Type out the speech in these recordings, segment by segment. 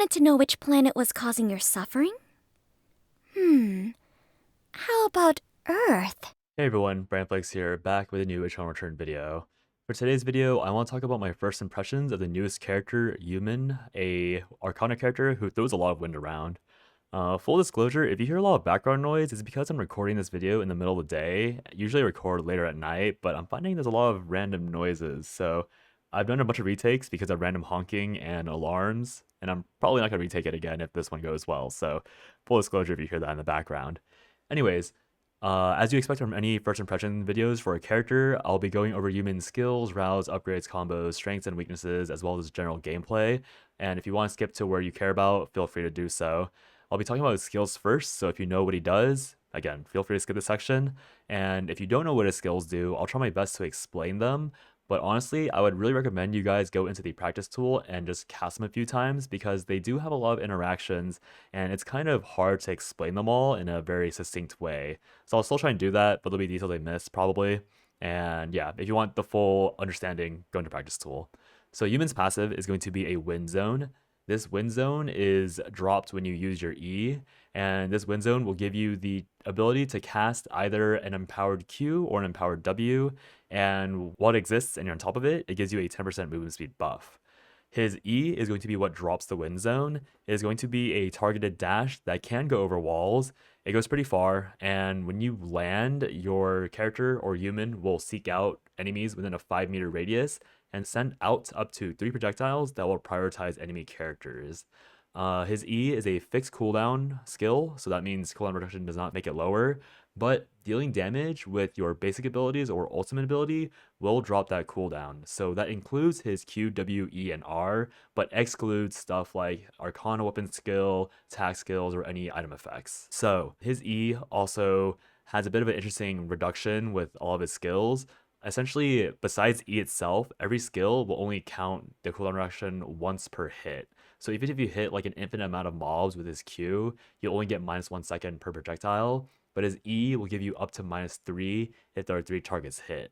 want to know which planet was causing your suffering? How about Earth? Hey everyone, Brandflex here, back with a new Eternal Return video. For today's video, I want to talk about my first impressions of the newest character, YUMIN, a Arcana character who throws a lot of wind around. Full disclosure, if you hear a lot of background noise, it's because I'm recording this video in the middle of the day. Usually I record later at night, but I'm finding there's a lot of random noises, so I've done a bunch of retakes because of random honking and alarms, and I'm probably not going to retake it again if this one goes well, so full disclosure if you hear that in the background. Anyways, as you expect from any first impression videos for a character, I'll be going over human skills, routes, upgrades, combos, strengths, and weaknesses, as well as general gameplay. And if you want to skip to where you care about, feel free to do so. I'll be talking about his skills first, so if you know what he does, again, feel free to skip this section. And if you don't know what his skills do, I'll try my best to explain them. But honestly, I would really recommend you guys go into the practice tool and just cast them a few times because they do have a lot of interactions and it's kind of hard to explain them all in a very succinct way. So I'll still try and do that, but there'll be details I miss probably. And yeah, if you want the full understanding, go into practice tool. So Human's passive is going to be a wind zone. This wind zone is dropped when you use your E, and this wind zone will give you the ability to cast either an empowered Q or an empowered W, and while it exists and you're on top of it, it gives you a 10% movement speed buff. His E is going to be what drops the wind zone. It is going to be a targeted dash that can go over walls. It goes pretty far, and when you land, your character or human will seek out enemies within a 5-meter radius and send out up to 3 projectiles that will prioritize enemy characters. His E is a fixed cooldown skill, so that means cooldown reduction does not make it lower, but dealing damage with your basic abilities or ultimate ability will drop that cooldown. So that includes his Q, W, E, and R, but excludes stuff like Arcana weapon skill, attack skills, or any item effects. So his E also has a bit of an interesting reduction with all of his skills. Essentially, besides E itself, every skill will only count the cooldown reduction once per hit. So even if you hit like an infinite amount of mobs with his Q, you'll only get -1 second per projectile, but his E will give you up to -3 if there are 3 targets hit.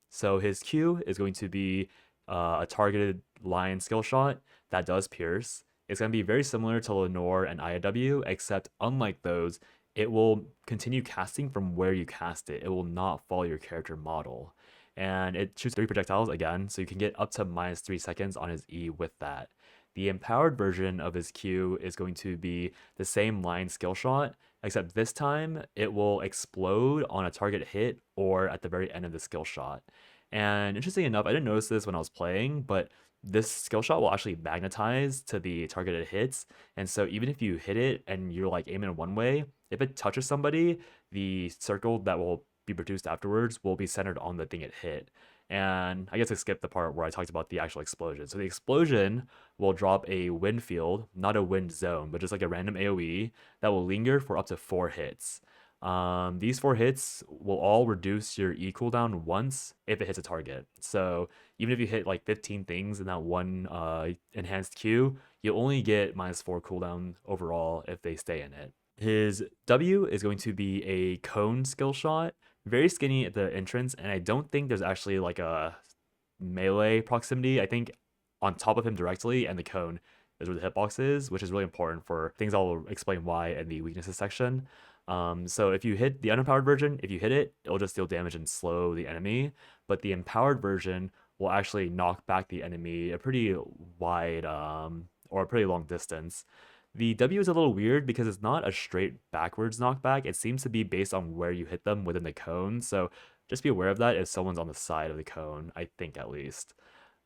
So his Q is going to be a targeted line skill shot that does pierce. It's going to be very similar to Lenore and IAW, except unlike those, it will continue casting from where you cast it. It will not follow your character model. And it shoots 3 projectiles again, so you can get up to -3 seconds on his E with that. The empowered version of his Q is going to be the same line skill shot, except this time it will explode on a target hit or at the very end of the skill shot. And interesting enough, I didn't notice this when I was playing, but this skill shot will actually magnetize to the targeted hits. And so even if you hit it and you're like aiming one way, if it touches somebody, the circle that will be produced afterwards will be centered on the thing it hit. And I guess I skipped the part where I talked about the actual explosion. So the explosion will drop a wind field, not a wind zone, but just like a random AoE that will linger for up to 4 hits. These 4 hits will all reduce your E cooldown once if it hits a target. So even if you hit like 15 things in that one enhanced Q, you'll only get -4 cooldown overall if they stay in it. His W is going to be a cone skill shot, very skinny at the entrance, and I don't think there's actually like a melee proximity. I think on top of him directly and the cone is where the hitbox is, which is really important for things I'll explain why in the weaknesses section. So if you hit the unempowered version, if you hit it, it'll just deal damage and slow the enemy, but the empowered version will actually knock back the enemy a pretty wide or a pretty long distance. The W is a little weird because it's not a straight backwards knockback. It seems to be based on where you hit them within the cone. So just be aware of that if someone's on the side of the cone, I think at least.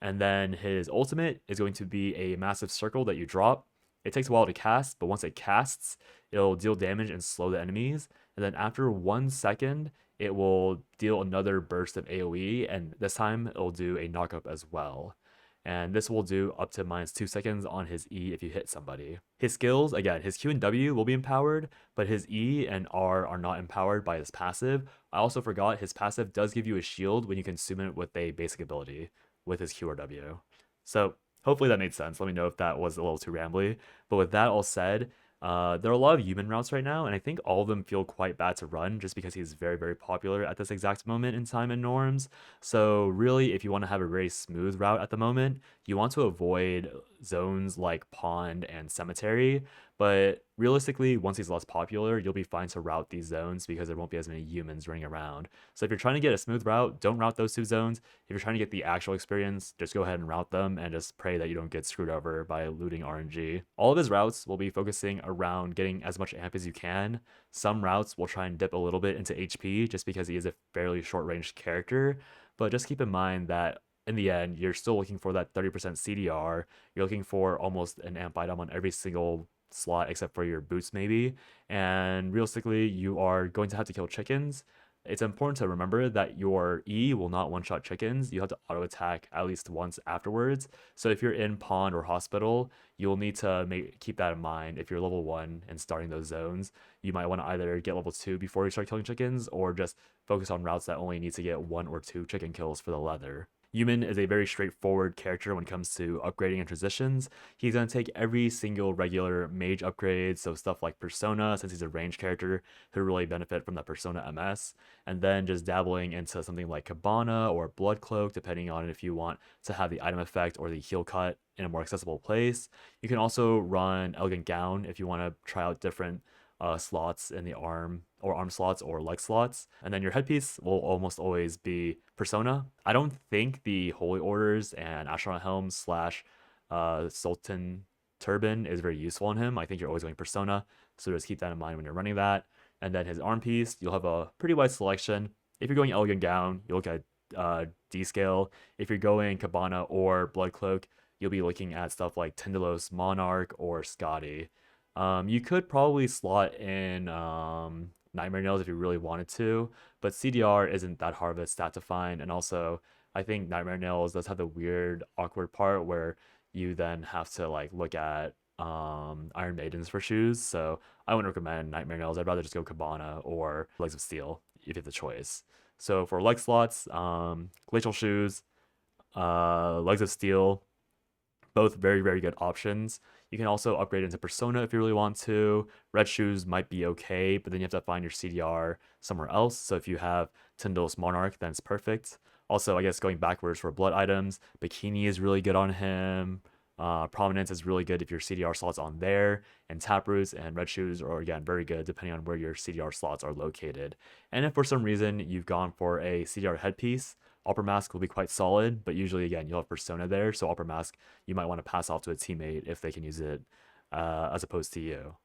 And then his ultimate is going to be a massive circle that you drop. It takes a while to cast, but once it casts, it'll deal damage and slow the enemies. And then after 1 second, it will deal another burst of AoE, and this time it'll do a knockup as well. And this will do up to -2 seconds on his E if you hit somebody. His skills, again, his Q and W will be empowered, but his E and R are not empowered by his passive. I also forgot his passive does give you a shield when you consume it with a basic ability with his Q or W. So hopefully that made sense. Let me know if that was a little too rambly. But with that all said, there are a lot of human routes right now, and I think all of them feel quite bad to run just because he's very, very popular at this exact moment in time in norms. So really, if you want to have a very smooth route at the moment, you want to avoid zones like Pond and Cemetery, but realistically, once he's less popular, you'll be fine to route these zones because there won't be as many humans running around. So if you're trying to get a smooth route, don't route those two zones. If you're trying to get the actual experience, just go ahead and route them and just pray that you don't get screwed over by looting RNG. All of his routes will be focusing around getting as much amp as you can. Some routes will try and dip a little bit into HP just because he is a fairly short range character, but just keep in mind that in the end, you're still looking for that 30% CDR. You're looking for almost an amp item on every single slot except for your boots, maybe. And realistically, you are going to have to kill chickens. It's important to remember that your E will not one-shot chickens. You have to auto-attack at least once afterwards. So if you're in pond or hospital, you'll need to keep that in mind. If you're level 1 and starting those zones, you might want to either get level 2 before you start killing chickens, or just focus on routes that only need to get 1 or 2 chicken kills for the leather. Yumin is a very straightforward character when it comes to upgrading and transitions. He's going to take every single regular mage upgrade, so stuff like Persona, since he's a range character, who really benefit from that Persona MS, and then just dabbling into something like Cabana or Blood Cloak, depending on if you want to have the item effect or the heal cut in a more accessible place. You can also run Elegant Gown if you want to try out different slots in the arm slots or leg slots. And then your headpiece will almost always be Persona. I don't think the Holy Orders and Astronaut Helm slash Sultan Turban is very useful on him. I think you're always going Persona, so just keep that in mind when you're running that. And then his arm piece, you'll have a pretty wide selection. If you're going Elegant Gown, you'll look at D scale. If you're going Cabana or Blood Cloak, you'll be looking at stuff like Tyndalos Monarch or Scotty. You could probably slot in Nightmare Nails if you really wanted to, but CDR isn't that hard of a stat to find. And also, I think Nightmare Nails does have the weird, awkward part where you then have to like look at Iron Maidens for shoes. So I wouldn't recommend Nightmare Nails. I'd rather just go Cabana or Legs of Steel if you have the choice. So for leg slots, Glacial Shoes, Legs of Steel, both very, very good options. You can also upgrade into Persona if you really want to. Red Shoes might be okay, but then you have to find your CDR somewhere else. So if you have Tyndalos Monarch, then it's perfect. Also, I guess going backwards for blood items, Bikini is really good on him. Prominence is really good if your CDR slots on there, and Taproots and Red Shoes are again very good depending on where your CDR slots are located. And if for some reason you've gone for a CDR headpiece, Upper Mask will be quite solid, but usually again you'll have Persona there, so Upper Mask you might want to pass off to a teammate if they can use it as opposed to you.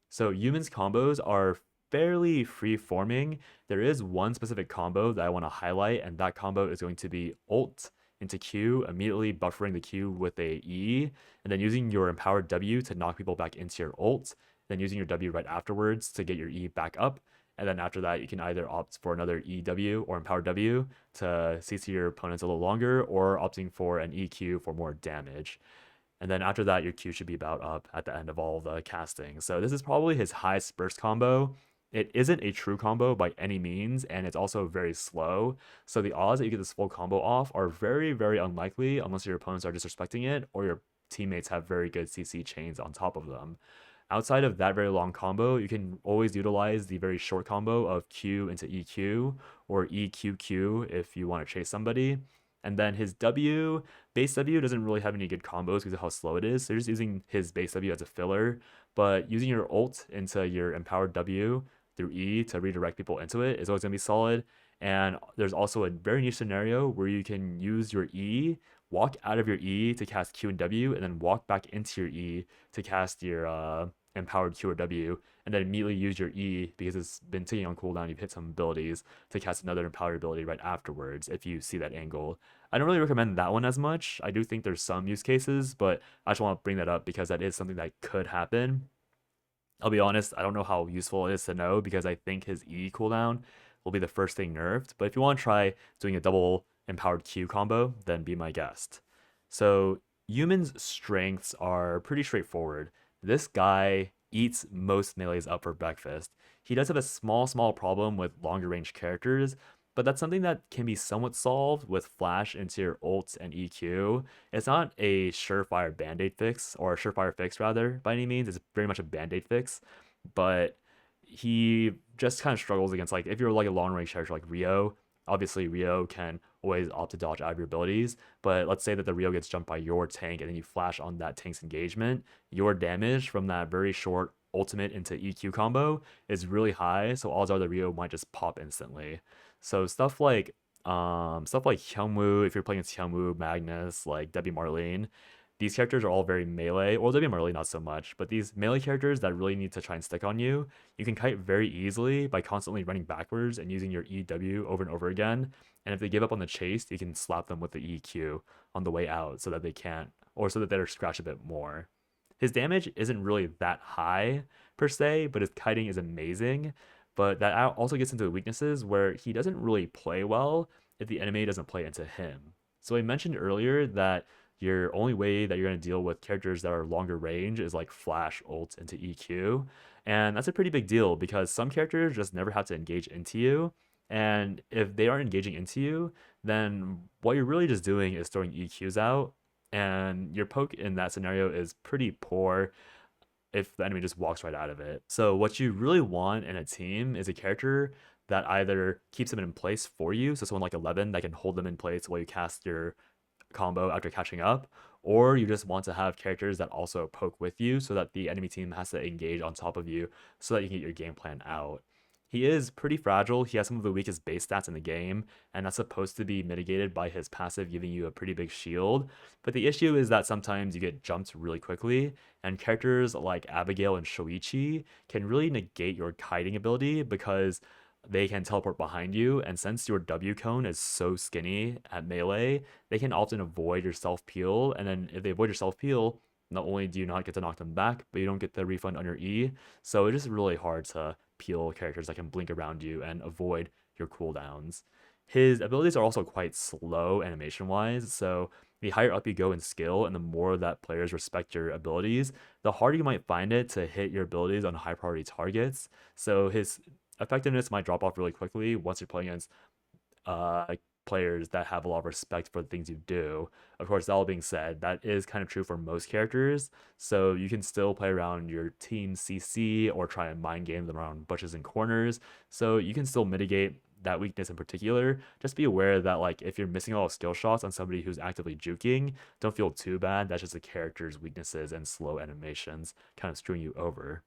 So Yumin's combos are fairly free-forming. There is one specific combo that I want to highlight, and that combo is going to be ult into Q, immediately buffering the Q with a E, and then using your empowered W to knock people back into your ult, then using your W right afterwards to get your E back up. And then after that, you can either opt for another EW or empowered W to CC your opponents a little longer, or opting for an EQ for more damage. And then after that, your Q should be about up at the end of all the casting. So this is probably his highest burst combo. It isn't a true combo by any means, and it's also very slow. So the odds that you get this full combo off are very, very unlikely unless your opponents are disrespecting it or your teammates have very good CC chains on top of them. Outside of that very long combo, you can always utilize the very short combo of Q into EQ or EQQ if you want to chase somebody. And then his W, base W doesn't really have any good combos because of how slow it is. So you're just using his base W as a filler, but using your ult into your empowered W through E to redirect people into it is always going to be solid. And there's also a very niche scenario where you can use your E, walk out of your E to cast Q and W, and then walk back into your E to cast your empowered Q or W, and then immediately use your E because it's been taking on cooldown. You've hit some abilities to cast another empowered ability right afterwards if you see that angle. I don't really recommend that one as much. I do think there's some use cases, but I just want to bring that up because that is something that could happen. I'll be honest, I don't know how useful it is to know because I think his E cooldown will be the first thing nerfed. But if you want to try doing a double empowered Q combo, then be my guest. So Yumin's strengths are pretty straightforward. This guy eats most melees up for breakfast. He does have a small problem with longer range characters, but that's something that can be somewhat solved with flash into your ults and EQ. It's not a surefire band-aid fix, or a surefire fix rather, by any means. It's very much a band-aid fix, but he just kind of struggles against, like, if you're like a long range character like Rio, obviously Rio can always opt to dodge out of your abilities. But let's say that the Rio gets jumped by your tank and then you flash on that tank's engagement, your damage from that very short ultimate into EQ combo is really high, so odds are the Rio might just pop instantly. So stuff like Hyungwoo, if you're playing against Hyungwoo, Magnus, like Debbie Marlene, these characters are all very melee. Well, Debbie Marlene not so much, but these melee characters that really need to try and stick on you, you can kite very easily by constantly running backwards and using your EW over and over again. And if they give up on the chase, you can slap them with the EQ on the way out so that they can't, or so that they're scratched a bit more. His damage isn't really that high per se, but his kiting is amazing. But that also gets into the weaknesses where he doesn't really play well if the enemy doesn't play into him. So I mentioned earlier that your only way that you're going to deal with characters that are longer range is like flash ult into EQ. And that's a pretty big deal because some characters just never have to engage into you. And if they aren't engaging into you, then what you're really just doing is throwing EQs out. And your poke in that scenario is pretty poor if the enemy just walks right out of it. So what you really want in a team is a character that either keeps them in place for you, so someone like 11 that can hold them in place while you cast your combo after catching up, or you just want to have characters that also poke with you so that the enemy team has to engage on top of you so that you can get your game plan out. He is pretty fragile. He has some of the weakest base stats in the game, and that's supposed to be mitigated by his passive giving you a pretty big shield. But the issue is that sometimes you get jumped really quickly, and characters like Abigail and Shoichi can really negate your kiting ability because they can teleport behind you, and since your W cone is so skinny at melee, they can often avoid your self peel. And then if they avoid your self peel, not only do you not get to knock them back, but you don't get the refund on your E. So it's just really hard to peel characters that can blink around you and avoid your cooldowns. His abilities are also quite slow animation wise, so the higher up you go in skill and the more that players respect your abilities, the harder you might find it to hit your abilities on high priority targets. So his effectiveness might drop off really quickly once you're playing against like players that have a lot of respect for the things you do. Of course, that all being said, that is kind of true for most characters. So you can still play around your team CC or try and mind game them around bushes and corners. So you can still mitigate that weakness in particular. Just be aware that like if you're missing all skill shots on somebody who's actively juking, don't feel too bad. That's just the character's weaknesses and slow animations kind of screwing you over.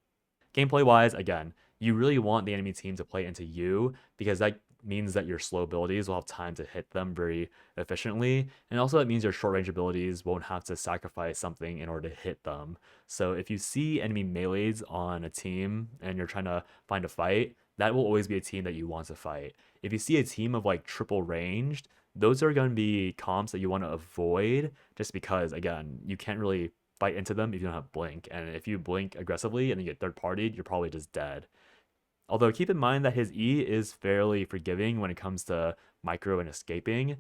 Gameplay wise, again, you really want the enemy team to play into you because that means that your slow abilities will have time to hit them very efficiently. And also, that means your short range abilities won't have to sacrifice something in order to hit them. So, if you see enemy melees on a team and you're trying to find a fight, that will always be a team that you want to fight. If you see a team of like triple ranged, those are going to be comps that you want to avoid just because, again, you can't really fight into them if you don't have blink. And if you blink aggressively and then get third partied, you're probably just dead. Although keep in mind that his E is fairly forgiving when it comes to micro and escaping.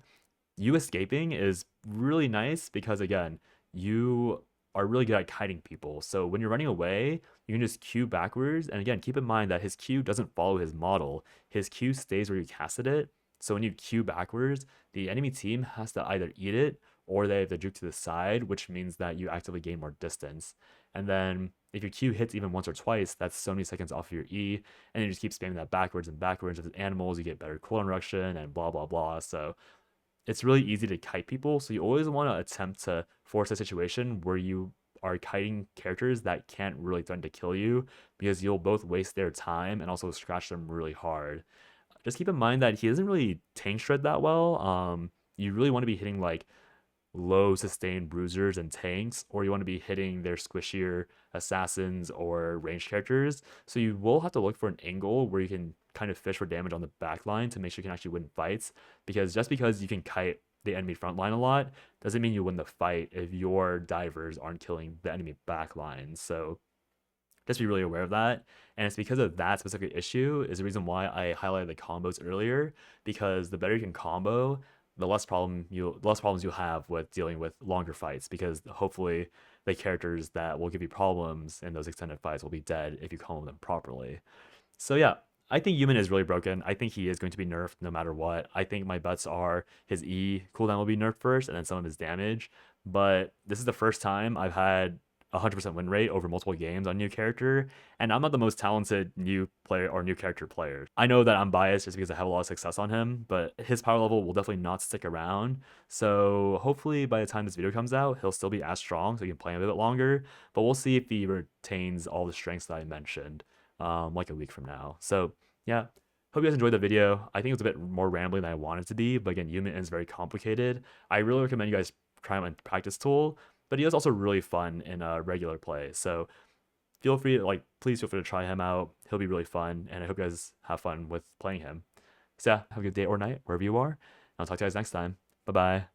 You escaping is really nice because again, you are really good at kiting people. So when you're running away, you can just Q backwards. And again, keep in mind that his Q doesn't follow his model. His Q stays where you casted it. So when you Q backwards, the enemy team has to either eat it or they have to juke to the side, which means that you actively gain more distance. And then if your Q hits even once or twice, that's so many seconds off of your E, and you just keep spamming that backwards and backwards. With animals, you get better cooldown reduction and blah blah blah. So it's really easy to kite people. So you always want to attempt to force a situation where you are kiting characters that can't really threaten to kill you because you'll both waste their time and also scratch them really hard. Just keep in mind that he doesn't really tank shred that well. You really want to be hitting like low sustained bruisers and tanks, or you want to be hitting their squishier assassins or ranged characters. So you will have to look for an angle where you can kind of fish for damage on the back line to make sure you can actually win fights. Because just because you can kite the enemy front line a lot doesn't mean you win the fight if your divers aren't killing the enemy back line. So just be really aware of that. And it's because of that specific issue is the reason why I highlighted the combos earlier, because the better you can combo, the less problems you'll have with dealing with longer fights, because hopefully the characters that will give you problems in those extended fights will be dead if you combo them properly. So yeah, I think Yumin is really broken. I think he is going to be nerfed no matter what. I think my bets are his E cooldown will be nerfed first and then some of his damage. But this is the first time I've had 100% win rate over multiple games on new character, and I'm not the most talented new player or new character player. I know that I'm biased just because I have a lot of success on him, but his power level will definitely not stick around. So hopefully by the time this video comes out, he'll still be as strong so you can play him a bit longer, but we'll see if he retains all the strengths that I mentioned like a week from now. So yeah, hope you guys enjoyed the video. I think it was a bit more rambling than I wanted to be, but again, Yumin is very complicated. I really recommend you guys try him on practice tool, but he is also really fun in regular play. So feel free to please feel free to try him out. He'll be really fun, and I hope you guys have fun with playing him. So yeah, have a good day or night wherever you are. I'll talk to you guys next time. Bye bye.